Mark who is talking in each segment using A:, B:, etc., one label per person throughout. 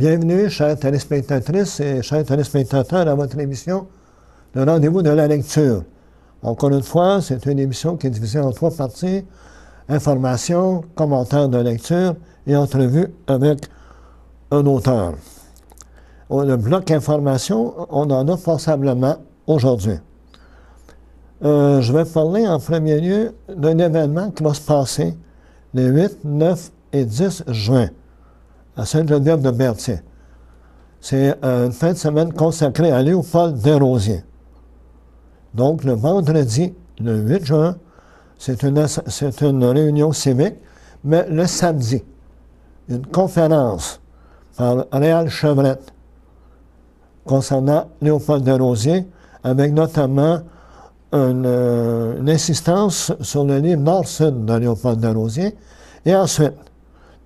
A: Bienvenue, chères téléspectatrices et chers téléspectateurs, à votre émission Le Rendez-vous de la lecture. Encore une fois, c'est une émission qui est divisée en 3 parties: information, commentaires de lecture et entrevue avec un auteur. Le bloc information, on en a passablement aujourd'hui. Je vais parler en premier lieu d'un événement qui va se passer les 8, 9 et 10 juin à Sainte-Geneviève-de-Berthier. C'est une fin de semaine consacrée à Léopold Desrosiers. Donc, le vendredi, le 8 juin, c'est une réunion civique, mais le samedi, une conférence par Réal Chevrette concernant Léopold Desrosiers, avec notamment une insistance sur le livre Nord-Sud de Léopold Desrosiers. Et ensuite,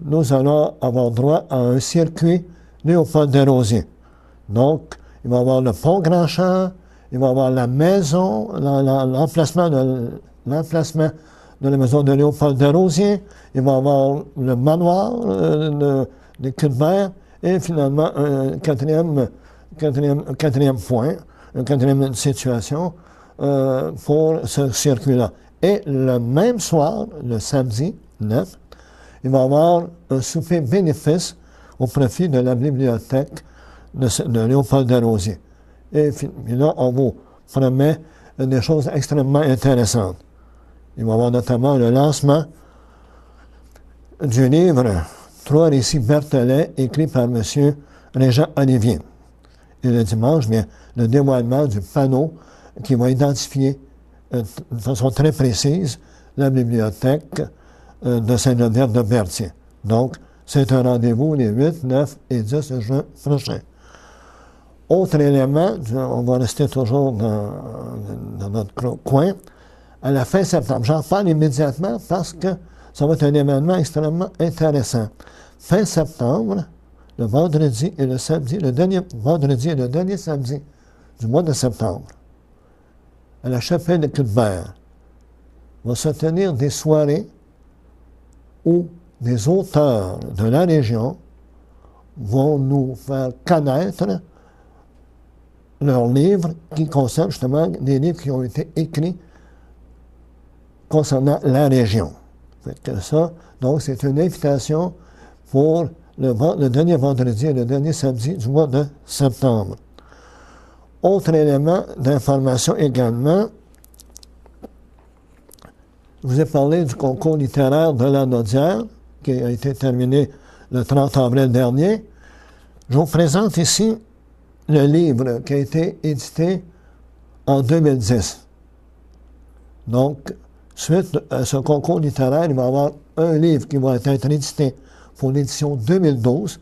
A: nous allons avoir droit à un circuit Léopold Desrosiers. Donc, il va y avoir le pont Grand-Champ, il va y avoir la maison, l'emplacement de la maison de Léopold Desrosiers, il va y avoir le manoir de Cuthbert, et finalement, un quatrième point, une quatrième situation pour ce circuit-là. Et le même soir, le samedi 9, il va y avoir un souper bénéfice au profit de la bibliothèque de Léopold Desrosiers. Et là, on vous promet des choses extrêmement intéressantes. Il va y avoir notamment le lancement du livre « 3 récits Berthollet » écrit par M. Régent Olivier. Et le dimanche, bien, le dévoilement du panneau qui va identifier de façon très précise la bibliothèque de Sainte-Geneviève-de-Berthier. Donc, c'est un rendez-vous les 8, 9 et 10 juin prochains. Autre élément, on va rester toujours dans notre coin, à la fin septembre. J'en parle immédiatement parce que ça va être un événement extrêmement intéressant. Fin septembre, le vendredi et le samedi, le dernier vendredi et le dernier samedi du mois de septembre, à la chapelle de Cuthbert, va se tenir des soirées où des auteurs de la région vont nous faire connaître leurs livres qui concernent justement des livres qui ont été écrits concernant la région. Donc, c'est une invitation pour le dernier vendredi et le dernier samedi du mois de septembre. Autre élément d'information également, je vous ai parlé du concours littéraire de la Naudière, qui a été terminé le 30 avril dernier. Je vous présente ici le livre qui a été édité en 2010. Donc, suite à ce concours littéraire, il va y avoir un livre qui va être édité pour l'édition 2012.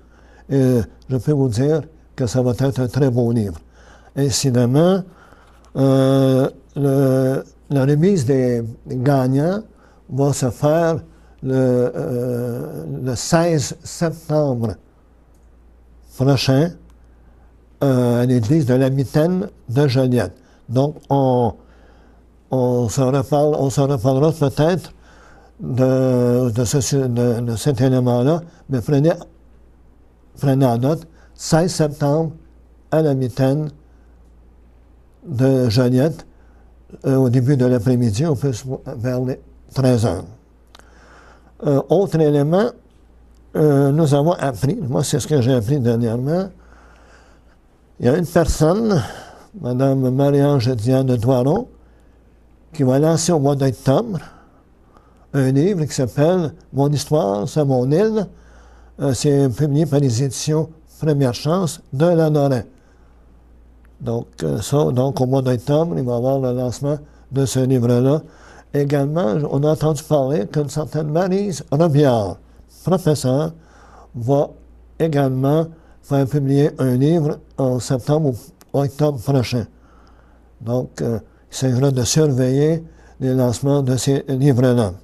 A: Et je peux vous dire que ça va être un très beau livre. Incidemment, la remise des gagnants va se faire le 16 septembre prochain à l'église de la Mitaine de Joliette. Donc, on se reparlera peut-être de cet élément-là, mais prenez en note, 16 septembre à la Mitaine de Joliette, au début de l'après-midi, on peut vers les 13 heures. Autre élément, nous avons appris, moi c'est ce que j'ai appris dernièrement, il y a une personne, Mme Marie-Ange Diane de Doiron, qui va lancer au mois d'octobre un livre qui s'appelle « Mon histoire, c'est mon île ». C'est publié par les éditions Première Chance de la Norin. Donc, au mois d'octobre, il va y avoir le lancement de ce livre-là. Également, on a entendu parler qu'une certaine Maryse Robillard, professeure, va également faire publier un livre en septembre ou octobre prochain. Donc, il s'agira de surveiller les lancements de ces livres-là.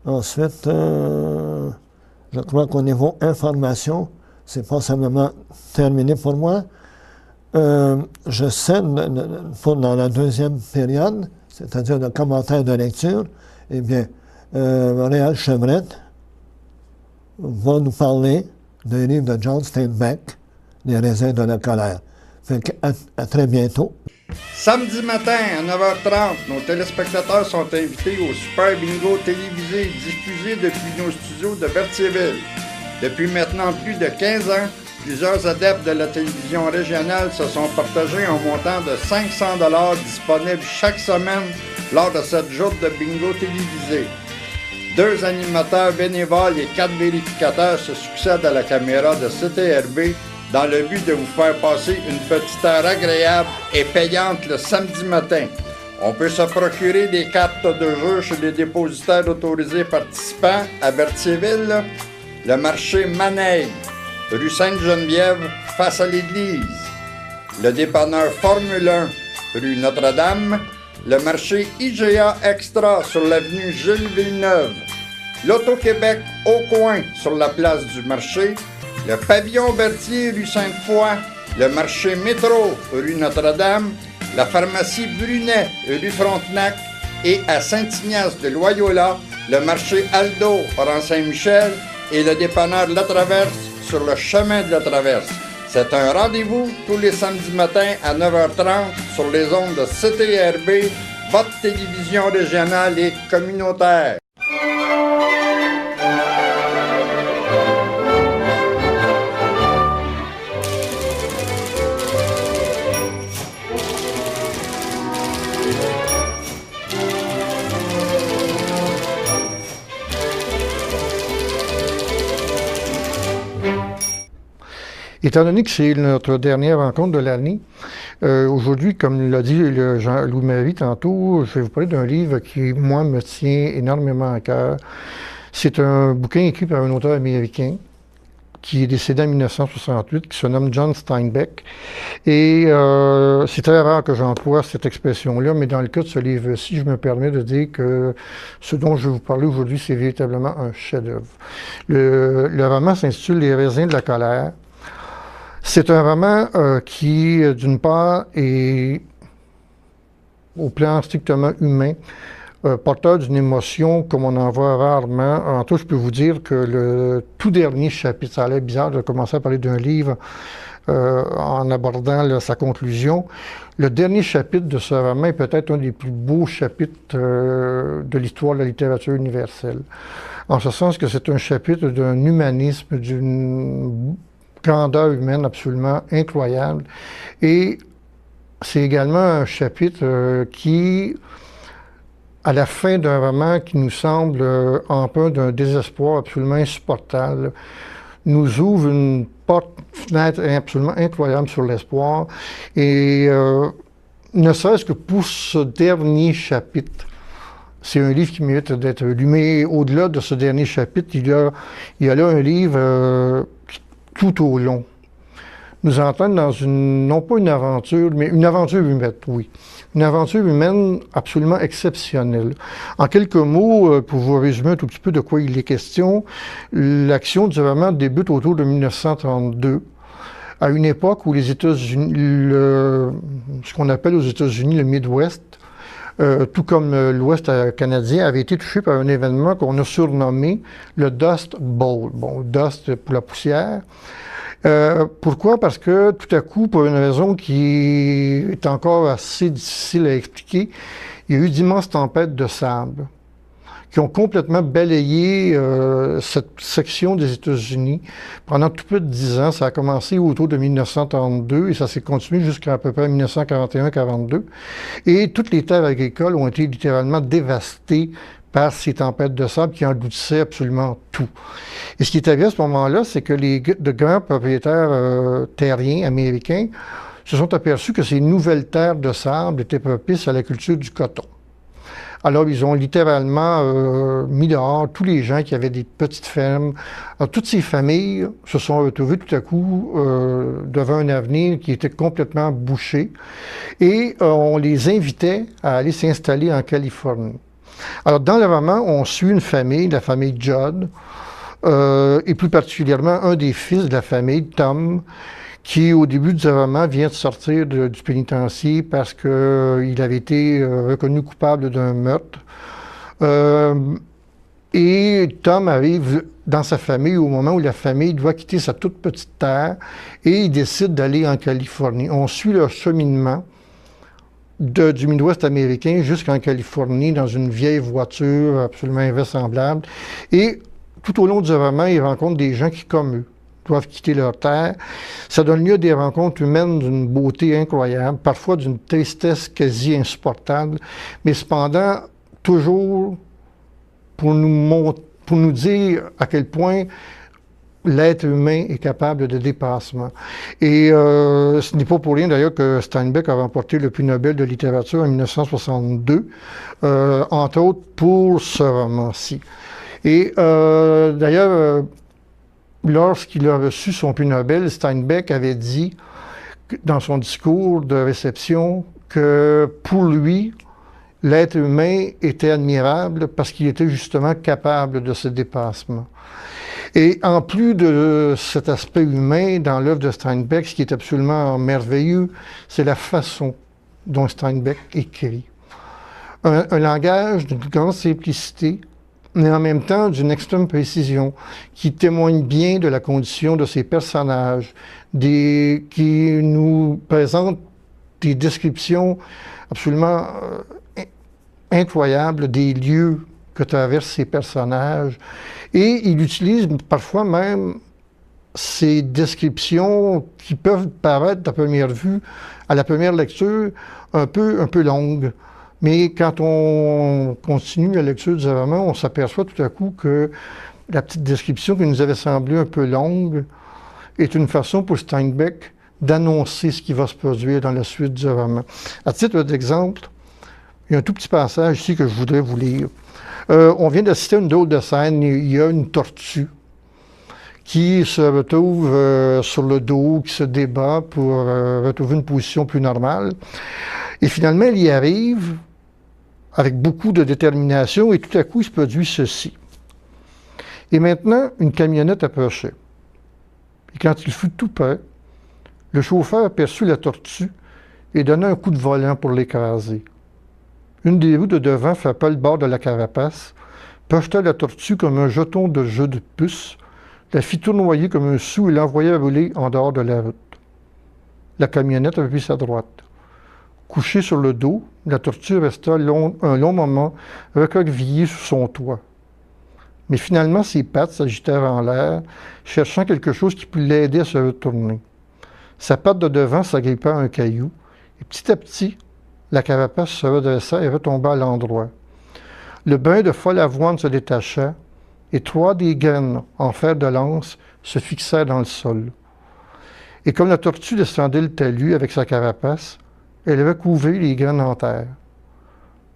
A: Ensuite, je crois qu'au niveau information, c'est pas simplement terminé pour moi. Je sais, dans la deuxième période, c'est-à-dire le commentaire de lecture, eh bien, Réal Chevrette va nous parler d'un livre de John Steinbeck, Les raisins de la colère. Fait à très bientôt.
B: Samedi matin à 9h30, nos téléspectateurs sont invités au Super Bingo télévisé diffusé depuis nos studios de Berthierville. Depuis maintenant plus de 15 ans, plusieurs adeptes de la télévision régionale se sont partagés un montant de 500 $ disponible chaque semaine lors de cette joute de bingo télévisé. 2 animateurs bénévoles et 4 vérificateurs se succèdent à la caméra de CTRB dans le but de vous faire passer une petite heure agréable et payante le samedi matin. On peut se procurer des cartes de jeu chez les dépositaires autorisés participants à Berthierville, le marché Maneille, rue Sainte-Geneviève, face à l'église, le dépanneur Formule 1, rue Notre-Dame, le marché IGA Extra sur l'avenue Gilles Villeneuve, l'Auto-Québec au coin sur la place du marché, le pavillon Berthier, rue Sainte-Foy, le marché Métro, rue Notre-Dame, la pharmacie Brunet, rue Frontenac et à Saint-Ignace de Loyola, le marché Aldo, rang Saint-Michel et le dépanneur La Traverse sur le chemin de la Traverse. C'est un rendez-vous tous les samedis matins à 9h30 sur les ondes de CTRB, votre télévision régionale et communautaire.
C: Étant donné que c'est notre dernière rencontre de l'année, aujourd'hui, comme l'a dit Jean-Louis Marie tantôt, je vais vous parler d'un livre qui, moi, me tient énormément à cœur. C'est un bouquin écrit par un auteur américain qui est décédé en 1968, qui se nomme John Steinbeck. Et c'est très rare que j'emploie cette expression-là, mais dans le cas de ce livre-ci, je me permets de dire que ce dont je vais vous parler aujourd'hui, c'est véritablement un chef-d'œuvre. Le roman s'intitule « Les raisins de la colère ». C'est un roman qui, d'une part, est, au plan strictement humain, porteur d'une émotion comme on en voit rarement. En tout, je peux vous dire que le tout dernier chapitre, ça a l'air bizarre de commencer à parler d'un livre en abordant sa conclusion. Le dernier chapitre de ce roman est peut-être un des plus beaux chapitres de l'histoire de la littérature universelle. En ce sens que c'est un chapitre d'un humanisme, d'une grandeur humaine absolument incroyable. Et c'est également un chapitre qui, à la fin d'un roman qui nous semble empreint d'un désespoir absolument insupportable, nous ouvre une fenêtre absolument incroyable sur l'espoir. Et ne serait-ce que pour ce dernier chapitre, c'est un livre qui mérite d'être lu. Mais au-delà de ce dernier chapitre, il y a là un livre tout au long nous entraîne dans non pas une aventure, mais une aventure humaine, oui. Une aventure humaine absolument exceptionnelle. En quelques mots, pour vous résumer un tout petit peu de quoi il est question, l'action du roman débute autour de 1932, à une époque où les États-Unis, ce qu'on appelle aux États-Unis le Midwest, tout comme l'Ouest canadien, avait été touché par un événement qu'on a surnommé le Dust Bowl. Bon, Dust pour la poussière. Pourquoi? Parce que tout à coup, pour une raison qui est encore assez difficile à expliquer, il y a eu d'immenses tempêtes de sable qui ont complètement balayé cette section des États-Unis pendant tout peu de 10 ans. Ça a commencé autour de 1932 et ça s'est continué jusqu'à peu près 1941-42. Et toutes les terres agricoles ont été littéralement dévastées par ces tempêtes de sable qui engloutissaient absolument tout. Et ce qui est arrivé à ce moment-là, c'est que de grands propriétaires terriens américains se sont aperçus que ces nouvelles terres de sable étaient propices à la culture du coton. Alors, ils ont littéralement mis dehors tous les gens qui avaient des petites fermes. Alors, toutes ces familles se sont retrouvées tout à coup devant un avenir qui était complètement bouché et on les invitait à aller s'installer en Californie. Alors, dans le roman, on suit une famille, la famille Judd, et plus particulièrement un des fils de la famille, Tom, qui, au début du roman, vient de sortir du pénitencier parce qu'il avait été reconnu coupable d'un meurtre. Et Tom arrive dans sa famille au moment où la famille doit quitter sa toute petite terre et il décide d'aller en Californie. On suit leur cheminement du Midwest américain jusqu'en Californie dans une vieille voiture absolument invraisemblable. Et tout au long du roman, ils rencontrent des gens qui, comme eux, doivent quitter leur terre. Ça donne lieu à des rencontres humaines d'une beauté incroyable, parfois d'une tristesse quasi insupportable, mais cependant toujours pour nous dire à quel point l'être humain est capable de dépassement. Et ce n'est pas pour rien d'ailleurs que Steinbeck a remporté le prix Nobel de littérature en 1962, entre autres pour ce roman-ci. Et d'ailleurs, lorsqu'il a reçu son prix Nobel, Steinbeck avait dit dans son discours de réception que pour lui, l'être humain était admirable parce qu'il était justement capable de ce dépassement. Et en plus de cet aspect humain dans l'œuvre de Steinbeck, ce qui est absolument merveilleux, c'est la façon dont Steinbeck écrit. Un langage d'une grande simplicité, mais en même temps d'une extrême précision, qui témoigne bien de la condition de ses personnages, qui nous présente des descriptions absolument incroyables des lieux que traversent ces personnages. Et il utilise parfois même ces descriptions qui peuvent paraître à première vue, à la première lecture, un peu longues. Mais quand on continue la lecture du roman, on s'aperçoit tout à coup que la petite description qui nous avait semblé un peu longue est une façon pour Steinbeck d'annoncer ce qui va se produire dans la suite du roman. À titre d'exemple, il y a un tout petit passage ici que je voudrais vous lire. On vient d'assister à une drôle de scène. Il y a une tortue qui se retrouve sur le dos, qui se débat pour retrouver une position plus normale. Et finalement, elle y arrive avec beaucoup de détermination et tout à coup, il se produit ceci. Et maintenant, une camionnette approchait. Et quand il fut tout près, le chauffeur aperçut la tortue et donna un coup de volant pour l'écraser. Une des roues de devant frappa le bord de la carapace, projeta la tortue comme un jeton de jeu de puce, la fit tournoyer comme un sou et l'envoya rouler en dehors de la route. La camionnette reprit sa droite. Couchée sur le dos, la tortue resta un long moment recroquevillée sous son toit. Mais finalement, ses pattes s'agitèrent en l'air, cherchant quelque chose qui pût l'aider à se retourner. Sa patte de devant s'agrippa à un caillou, et petit à petit, la carapace se redressa et retomba à l'endroit. Le brin de folle avoine se détacha, et 3 des graines en fer de lance se fixèrent dans le sol. Et comme la tortue descendait le talus avec sa carapace, elle recouvrit les graines en terre.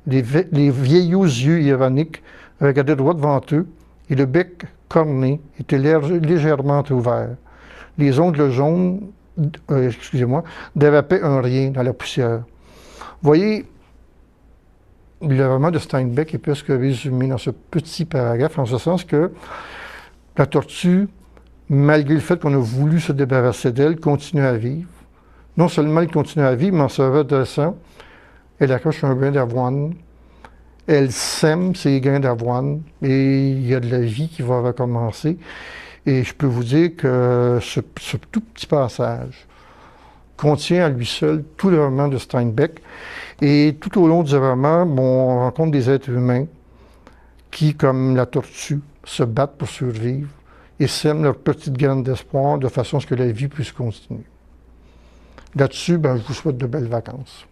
C: Les vieillots yeux ironiques regardaient droit devant eux, et le bec corné était légèrement ouvert. Les ongles jaunes, dérapaient un rien dans la poussière. Vous voyez, le roman de Steinbeck est presque résumé dans ce petit paragraphe, en ce sens que la tortue, malgré le fait qu'on a voulu se débarrasser d'elle, continue à vivre. Non seulement elle continue à vivre, mais en se redressant, elle accroche un grain d'avoine, elle sème ces grains d'avoine, et il y a de la vie qui va recommencer. Et je peux vous dire que ce tout petit passage contient à lui seul tout le roman de Steinbeck. Et tout au long du roman, on rencontre des êtres humains qui, comme la tortue, se battent pour survivre et sèment leur petite graine d'espoir de façon à ce que la vie puisse continuer. Là-dessus, je vous souhaite de belles vacances.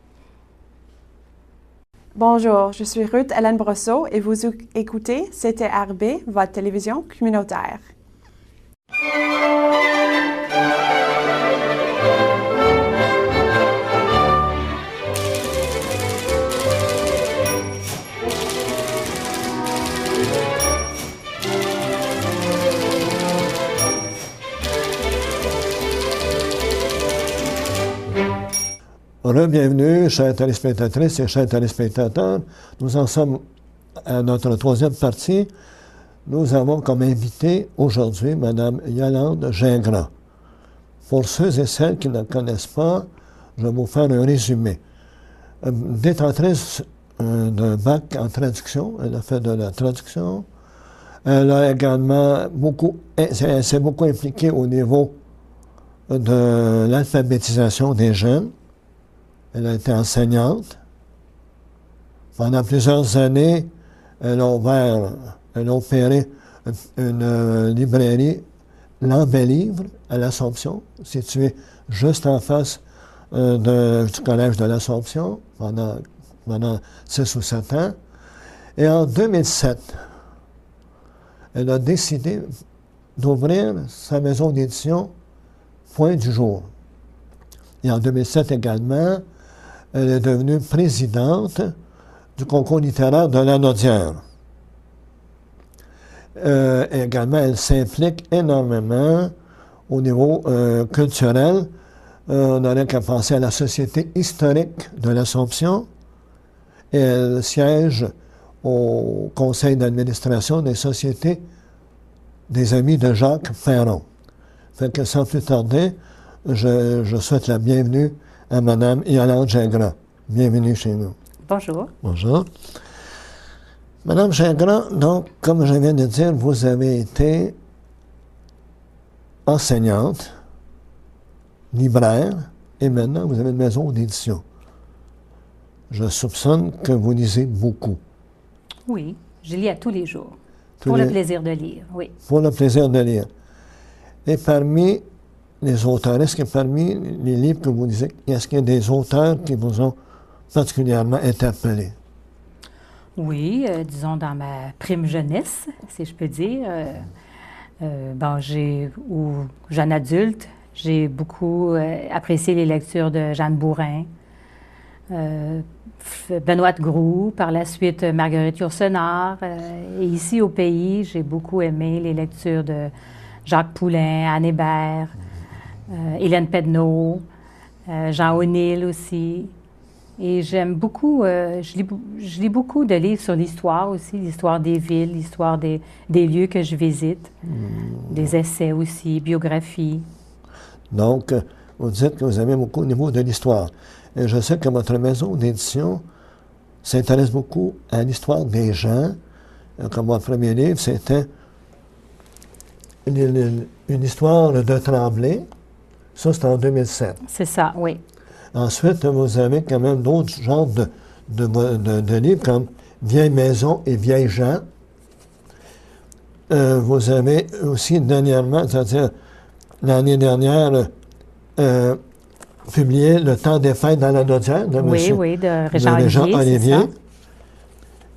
D: Bonjour, je suis Ruth Hélène Brosseau et vous écoutez CTRB, votre télévision communautaire.
A: Bienvenue, chers téléspectatrices et chers téléspectateurs. Nous en sommes à notre 3e partie. Nous avons comme invité aujourd'hui Mme Yolande Gingras. Pour ceux et celles qui ne la connaissent pas, je vais vous faire un résumé. Détentrice d'un bac en traduction, elle a fait de la traduction, Elle a également elle s'est beaucoup impliquée au niveau de l'alphabétisation des jeunes. Elle a été enseignante. Pendant plusieurs années, elle a opéré une librairie, L'Ambel Livre, à l'Assomption, située juste en face du Collège de l'Assomption, pendant 6 ou 7 ans. Et en 2007, elle a décidé d'ouvrir sa maison d'édition Point du Jour. Et en 2007 également, elle est devenue présidente du concours littéraire de la Naudière. Également, elle s'implique énormément au niveau culturel. On n'aurait qu'à penser à la Société historique de l'Assomption. Et elle siège au conseil d'administration des sociétés des Amis de Jacques Perron. Fait que sans plus tarder, je souhaite la bienvenue à Mme Yolande Gingras. Bienvenue chez nous.
E: Bonjour.
A: Bonjour. Madame Gingras, donc, comme je viens de dire, vous avez été enseignante, libraire, et maintenant vous avez une maison d'édition. Je soupçonne que vous lisez beaucoup.
E: Oui, je lis à tous les jours. Le plaisir de lire, oui.
A: Pour le plaisir de lire. Et parmi les auteurs, est-ce que parmi les livres que vous lisez, est-ce qu'il y a des auteurs qui vous ont particulièrement interpellé?
E: Oui, disons dans ma prime jeunesse, si je peux dire. Ou jeune adulte, j'ai beaucoup apprécié les lectures de Jeanne Bourrin, Benoît de Groux, par la suite Marguerite Yourcenar. Et ici au pays, j'ai beaucoup aimé les lectures de Jacques Poulain, Anne Hébert, Hélène Pedneau, Jean O'Neill aussi. Et j'aime beaucoup, je lis beaucoup de livres sur l'histoire aussi, l'histoire des villes, l'histoire des lieux que je visite, des essais aussi, biographies.
A: Donc, vous dites que vous aimez beaucoup au niveau de l'histoire. Et je sais que votre maison d'édition s'intéresse beaucoup à l'histoire des gens. Comme votre premier livre, c'était une histoire de Tremblay. Ça, c'était en 2007.
E: C'est ça, oui.
A: Ensuite, vous avez quand même d'autres genres de livres comme Vieille maison et Vieilles gens. Vous avez aussi dernièrement, c'est-à-dire l'année dernière, publié Le temps des fêtes dans la Naudière de Régent Olivier.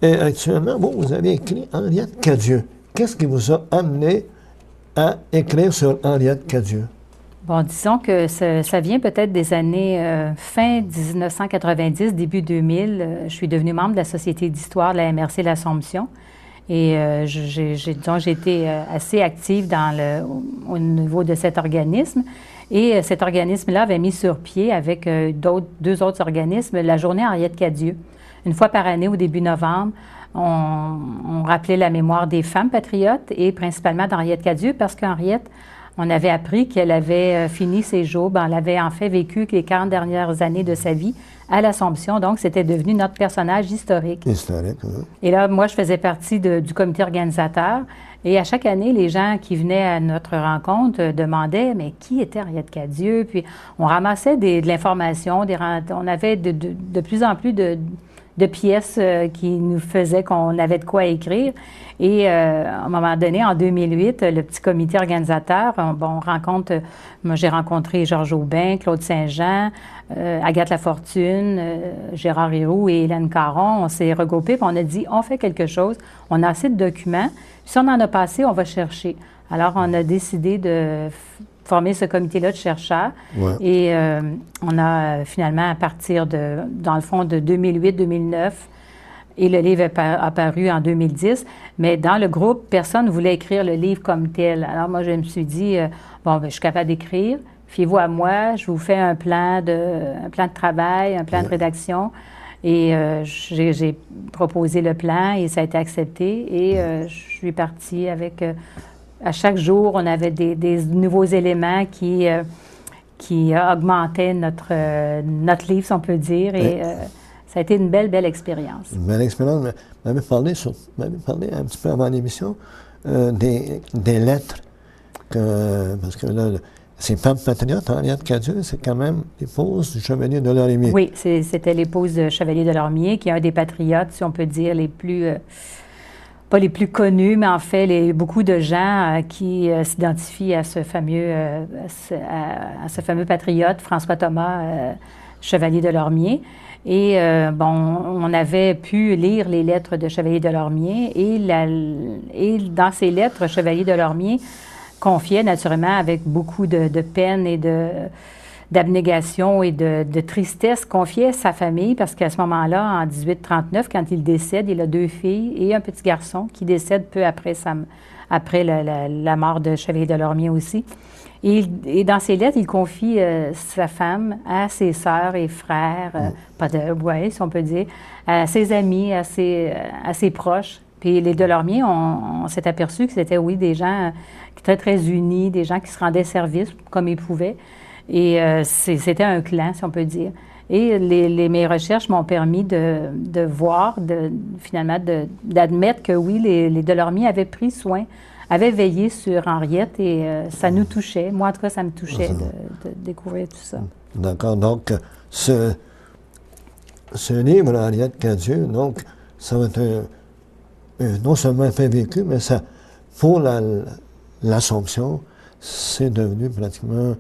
A: Et actuellement, vous avez écrit Henriette Cadieux. Qu'est-ce qui vous a amené à écrire sur Henriette Cadieux?
E: Bon, disons que ça vient peut-être des années fin 1990, début 2000. Je suis devenue membre de la Société d'histoire de la MRC l'Assomption. Et j'ai été assez active au niveau de cet organisme. Et cet organisme-là avait mis sur pied, avec deux autres organismes, la journée Henriette Cadieux. Une fois par année, au début novembre, on rappelait la mémoire des femmes patriotes et principalement d'Henriette Cadieux, parce qu'Henriette, on avait appris qu'elle avait fini ses jours, elle avait en fait vécu les 40 dernières années de sa vie à l'Assomption, donc c'était devenu notre personnage historique.
A: Historique, oui.
E: Et là, moi, je faisais partie du comité organisateur, et à chaque année, les gens qui venaient à notre rencontre demandaient « Mais qui était Henriette Cadieux? » Puis on ramassait de l'information, on avait de plus en plus de pièces qui nous faisaient qu'on avait de quoi écrire. Et à un moment donné, en 2008, le petit comité organisateur, moi j'ai rencontré Georges Aubin, Claude Saint-Jean, Agathe Lafortune, Gérard Héroux et Hélène Caron. On s'est regroupés et on a dit, on fait quelque chose, on a assez de documents, puis si on en a pas assez, on va chercher. Alors on a décidé de former ce comité-là de chercheurs. Ouais. Et on a finalement, à partir dans le fond, de 2008-2009, et le livre est apparu en 2010, mais dans le groupe, personne ne voulait écrire le livre comme tel. Alors moi, je me suis dit, je suis capable d'écrire, fiez-vous à moi, je vous fais un plan de travail, un plan de rédaction. Et j'ai proposé le plan et ça a été accepté. Et je suis partie avec... à chaque jour, on avait des nouveaux éléments qui augmentaient notre livre, si on peut dire. Et ça a été une belle expérience.
A: Une belle expérience. Vous m'avez parlé un petit peu avant l'émission des lettres, parce que là, ces femmes patriotes, Henriette Cadieux, c'est quand même l'épouse du chevalier de Lorimier.
E: Oui, c'était l'épouse du chevalier de Lorimier, qui est un des patriotes, si on peut dire, les plus... pas les plus connus, mais en fait, beaucoup de gens qui s'identifient à ce fameux patriote, François Thomas, chevalier de Lorimier. Et on avait pu lire les lettres de Chevalier de Lorimier et dans ces lettres, Chevalier de Lorimier confiait naturellement avec beaucoup de peine et d'abnégation et de tristesse, confiait sa famille parce qu'à ce moment-là, en 1839, quand il décède, il a 2 filles et un petit garçon qui décède peu après la mort de Chevalier de Lorimier aussi. Et dans ses lettres, il confie sa femme à ses sœurs et frères, si on peut dire, à ses amis, à ses proches. Puis les de Lorimier, on s'est aperçu que c'était, oui, des gens très, très unis, des gens qui se rendaient service comme ils pouvaient. Et c'était un clan, si on peut dire. Et mes recherches m'ont permis de voir, finalement, d'admettre que, oui, les de Lorimier avaient pris soin, avait veillé sur Henriette et ça nous touchait. Moi, en tout cas, ça me touchait de découvrir tout ça.
A: D'accord. Donc, ce livre, Henriette Cadieux, donc, ça va être non seulement un fait vécu, mais ça, pour l'Assomption, c'est devenu pratiquement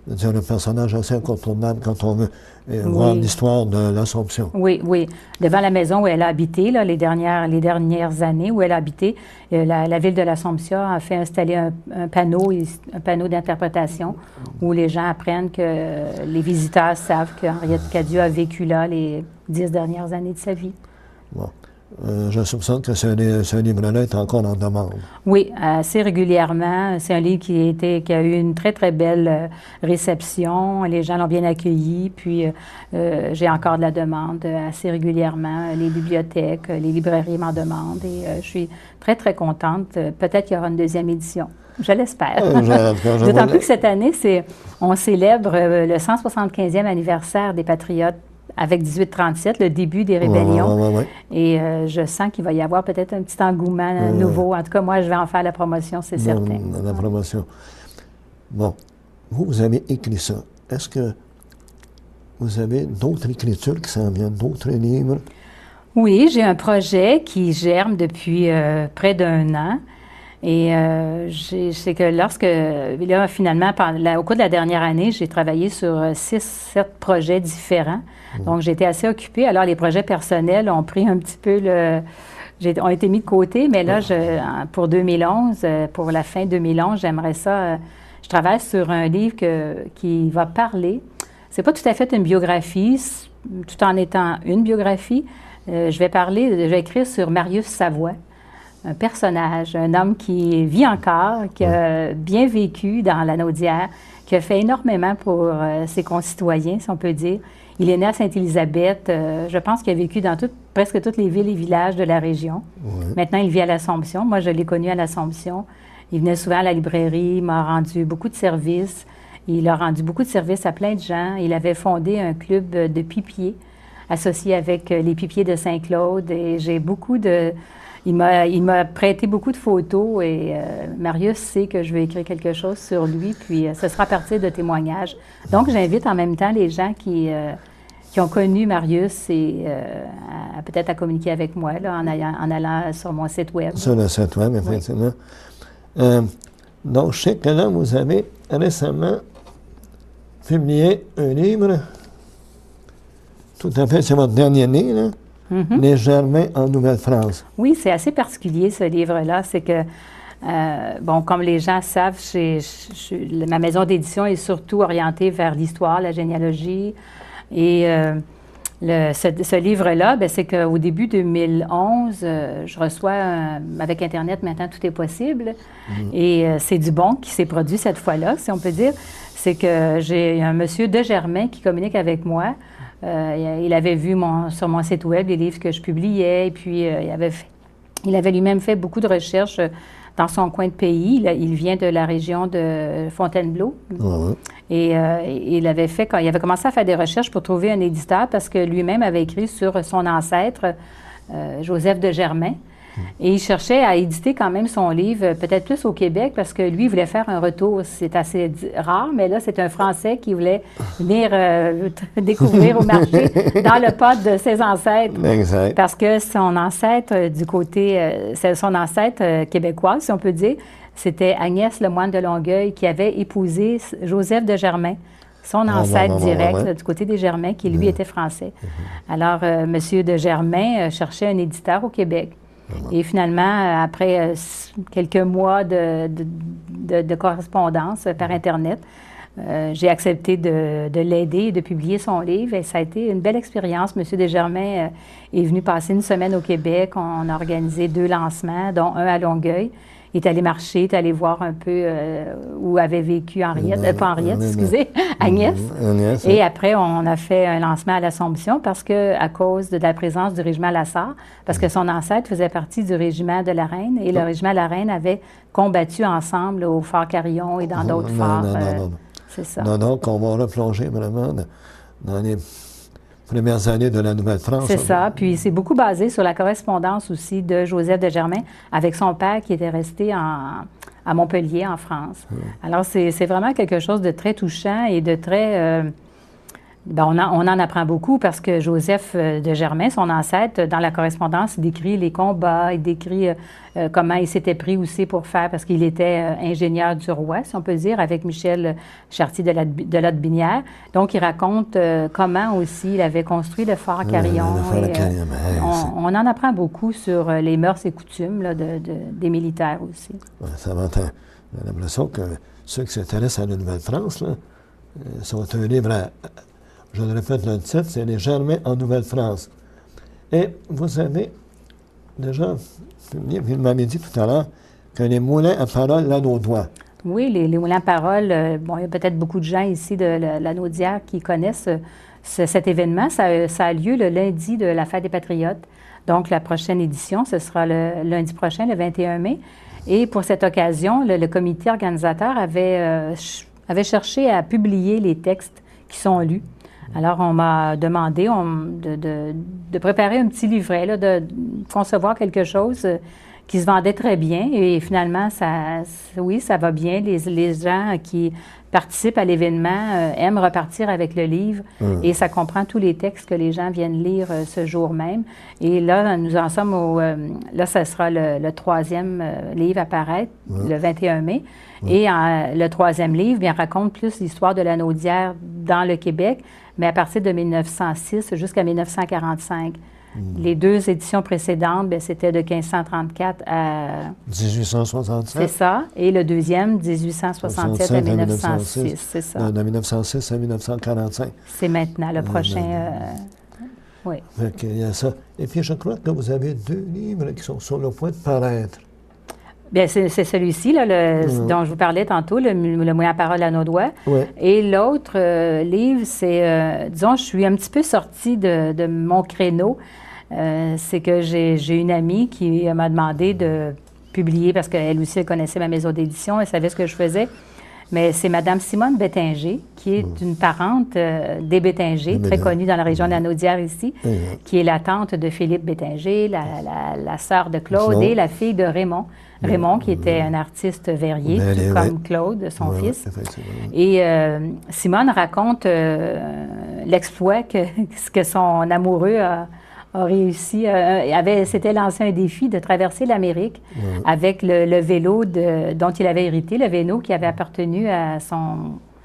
A: un personnage assez incontournable quand on veut voir l'histoire de l'Assomption.
E: Oui, oui. Devant la maison où elle a habité, là, les dernières années où elle a habité, la ville de l'Assomption a fait installer un panneau d'interprétation où les gens apprennent que les visiteurs savent qu'Henriette Cadieux a vécu là les 10 dernières années de sa vie.
A: Bon. Je soupçonne que ce livre-là est encore en demande.
E: Oui, assez régulièrement. C'est un livre qui a eu une très, très belle réception. Les gens l'ont bien accueilli. Puis, j'ai encore de la demande assez régulièrement. Les bibliothèques, les librairies m'en demandent. Et je suis très, très contente. Peut-être qu'il y aura une 2e édition. Je l'espère. D'autant plus que cette année, on célèbre le 175e anniversaire des Patriotes avec 1837, le début des rébellions. Et je sens qu'il va y avoir peut-être un petit engouement nouveau. En tout cas, moi, je vais en faire la promotion, c'est certain.
A: La promotion. Bon, vous avez écrit ça. Est-ce que vous avez d'autres écritures qui s'en viennent, d'autres livres?
E: Oui, j'ai un projet qui germe depuis près d'1 an. Et c'est que là, finalement, au cours de la dernière année, j'ai travaillé sur 6-7 projets différents. Donc, j'étais assez occupée. Alors, les projets personnels ont pris un petit peu ont été mis de côté, mais là, pour 2011, pour la fin 2011, j'aimerais ça. Je travaille sur un livre qui va parler. C'est pas tout à fait une biographie, tout en étant une biographie. Je vais écrire sur Marius Savoie. Un personnage, un homme qui vit encore, qui a bien vécu dans la Naudière, qui a fait énormément pour ses concitoyens, si on peut dire. Il est né à Sainte-Élisabeth. Je pense qu'il a vécu dans presque toutes les villes et villages de la région. Maintenant, il vit à l'Assomption. Moi, je l'ai connu à l'Assomption. Il venait souvent à la librairie. Il m'a rendu beaucoup de services. Il a rendu beaucoup de services à plein de gens. Il avait fondé un club de pipiers associé avec les pipiers de Saint-Claude. Et j'ai beaucoup de... Il m'a prêté beaucoup de photos et Marius sait que je vais écrire quelque chose sur lui, puis ce sera à partir de témoignages. Donc, j'invite en même temps les gens qui ont connu Marius et peut-être à communiquer avec moi là, en allant sur mon site web.
A: Sur le site web, effectivement. Donc, je sais que là, vous avez récemment publié un livre, tout à fait, c'est votre dernier livre, là. Les Germains en Nouvelle-France.
E: Oui, c'est assez particulier, ce livre-là. C'est que, comme les gens savent, ma maison d'édition est surtout orientée vers l'histoire, la généalogie. Et ce livre-là, c'est qu'au début 2011, je reçois, avec Internet, maintenant, tout est possible. Et c'est du bon qui s'est produit cette fois-là, si on peut dire. C'est que j'ai un monsieur de Germain qui communique avec moi. Il avait vu sur mon site web les livres que je publiais, et puis il avait lui-même fait beaucoup de recherches dans son coin de pays. Il vient de la région de Fontainebleau. Et il avait commencé à faire des recherches pour trouver un éditeur parce que lui-même avait écrit sur son ancêtre, Joseph de Germain. Et il cherchait à éditer quand même son livre, peut-être plus au Québec, parce que lui, il voulait faire un retour. C'est assez rare, mais là, c'est un Français qui voulait venir découvrir au marché dans le pot de ses ancêtres.
A: Exact.
E: Parce que son ancêtre, du côté, c'est son ancêtre québécois, si on peut dire, c'était Agnès Lemoine de Longueuil qui avait épousé Joseph de Germain, son ancêtre direct, là, du côté des Germains, qui lui était français. Alors, M. de Germain cherchait un éditeur au Québec. Et finalement, après quelques mois de correspondance par Internet, j'ai accepté de l'aider et de publier son livre. Et ça a été une belle expérience. M. Desgermains est venu passer une semaine au Québec. On a organisé 2 lancements, dont un à Longueuil. Il est allé marcher, il est allé voir un peu où avait vécu Henriette, pas Henriette, excusez, Agnès. Et après, on a fait un lancement à l'Assomption parce que, à cause de la présence du régiment Lassard, parce que son ancêtre faisait partie du régiment de la Reine et le régiment de la Reine avait combattu ensemble au Fort Carillon et dans d'autres forts. C'est ça.
A: Donc, on va replonger vraiment dans les premières années de la Nouvelle-France.
E: C'est ça. Puis c'est beaucoup basé sur la correspondance aussi de Joseph de Germain avec son père qui était resté à Montpellier, en France. Alors, c'est vraiment quelque chose de très touchant et de très... on en apprend beaucoup parce que Joseph de Germain, son ancêtre, dans la correspondance, il décrit les combats, il décrit comment il s'était pris aussi pour faire, parce qu'il était ingénieur du roi, si on peut dire, avec Michel Chartier de Lotte-Binière. Donc, il raconte comment aussi il avait construit le fort Carillon. On en apprend beaucoup sur les mœurs et coutumes là, des militaires aussi.
A: Ouais, ça va être... J'ai l'impression que ceux qui s'intéressent à la Nouvelle-France là, sont un livre je le répète, le titre, c'est « Les Germains en Nouvelle-France ». Et vous avez déjà publié, vous m'avez dit tout à l'heure, que les moulins à parole Lanaudois.
E: Oui, les moulins à parole, il y a peut-être beaucoup de gens ici de Lanaudière qui connaissent cet événement. Ça a lieu le lundi de la Fête des Patriotes. Donc, la prochaine édition, ce sera le lundi prochain, le 21 mai. Et pour cette occasion, le comité organisateur avait cherché à publier les textes qui sont lus. Alors, on m'a demandé de préparer un petit livret, là, de concevoir quelque chose qui se vendait très bien. Et finalement, ça va bien. Les gens qui participent à l'événement aiment repartir avec le livre. Et ça comprend tous les textes que les gens viennent lire ce jour même. Et là, nous en sommes là, ça sera le 3e livre à paraître, le 21 mai. Et le 3e livre, bien, raconte plus l'histoire de la Naudière dans le Québec, mais à partir de 1906 jusqu'à 1945. Les 2 éditions précédentes, c'était de 1534 à...
A: 1867.
E: C'est ça. Et le 2e, 1867 à 1906. C'est ça.
A: De 1906 à 1945.
E: C'est maintenant, le prochain... oui.
A: Il y a ça. Et puis, je crois que vous avez 2 livres qui sont sur le point de paraître.
E: Bien, c'est celui-ci, là, dont je vous parlais tantôt, le moulin à parole Lanaudois.
A: Oui.
E: Et l'autre livre, c'est, disons, je suis un petit peu sortie de mon créneau. C'est que j'ai une amie qui m'a demandé de publier, parce qu'elle aussi, elle connaissait ma maison d'édition, elle savait ce que je faisais. Mais c'est Mme Simone Bétinger, qui est une parente des Bétinger, très connue dans la région de la Naudière ici, qui est la tante de Philippe Bétinger, la sœur de Claude et la fille de Raymond. Raymond, qui était un artiste verrier, tout comme Claude, son fils. Et Simone raconte l'exploit que son amoureux a réussi. S'était lancé un défi de traverser l'Amérique avec le vélo dont il avait hérité, le vélo qui avait appartenu à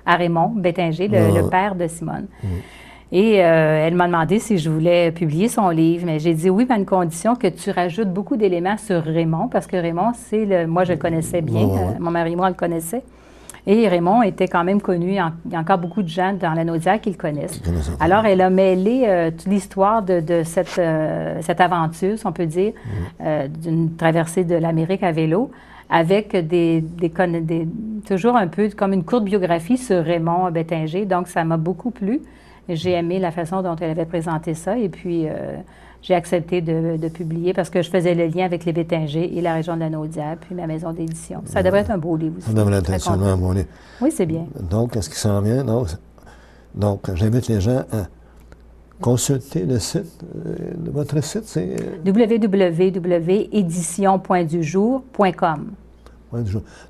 E: Raymond Bétinger, le père de Simone. Et elle m'a demandé si je voulais publier son livre. Mais j'ai dit oui, mais à une condition que tu rajoutes beaucoup d'éléments sur Raymond, parce que Raymond, moi, je le connaissais bien. Mon mari et moi, on le connaissait. Et Raymond était quand même connu. Il y a encore beaucoup de gens dans la Naudière qui le connaissent. Alors, elle a mêlé toute l'histoire de cette aventure, si on peut dire, d'une traversée de l'Amérique à vélo, avec toujours un peu comme une courte biographie sur Raymond Bétinger. Donc, ça m'a beaucoup plu. J'ai aimé la façon dont elle avait présenté ça. Et puis, j'ai accepté de publier parce que je faisais le lien avec les Bétinger et la région de la Naudière, puis ma maison d'édition. Ça devrait être un beau livre aussi.
A: Ça devrait être un beau livre.
E: Oui, c'est bien.
A: Donc, est-ce qu'il s'en vient? Donc, j'invite les gens à consulter le site. Votre site, c'est...
E: www.édition.dujour.com.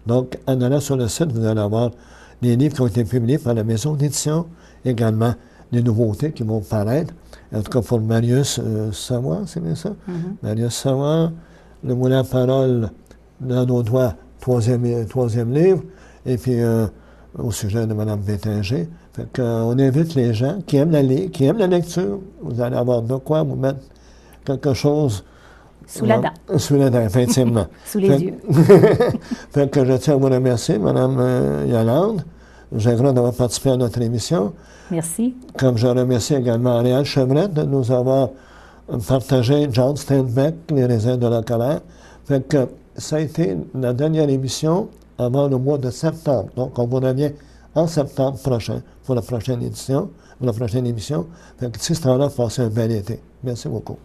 A: Donc, en allant sur le site, vous allez avoir les livres qui ont été publiés par la maison d'édition, également des nouveautés qui vont paraître. En tout cas, pour Marius Savoie, c'est bien ça? Marius Savoie, Le Moulin à Parole dans nos doigts, troisième livre, et puis au sujet de Mme Bétinger. Fait qu'on invite les gens qui aiment la lecture, vous allez avoir de quoi vous mettre quelque chose
E: sous la dent.
A: Sous la dent, effectivement.
E: Sous les yeux.
A: Fait que je tiens à vous remercier, Mme Yolande. J'ai le droit d'avoir participé à notre émission.
E: Merci.
A: Comme je remercie également Ariel Chevrette de nous avoir partagé John Steinbeck, Les raisins de la colère. Fait que ça a été la dernière émission avant le mois de septembre. Donc, on vous revient en septembre prochain pour la prochaine édition, pour la prochaine émission. Fait que d'ici ce temps-là, passez un bel été. Merci beaucoup.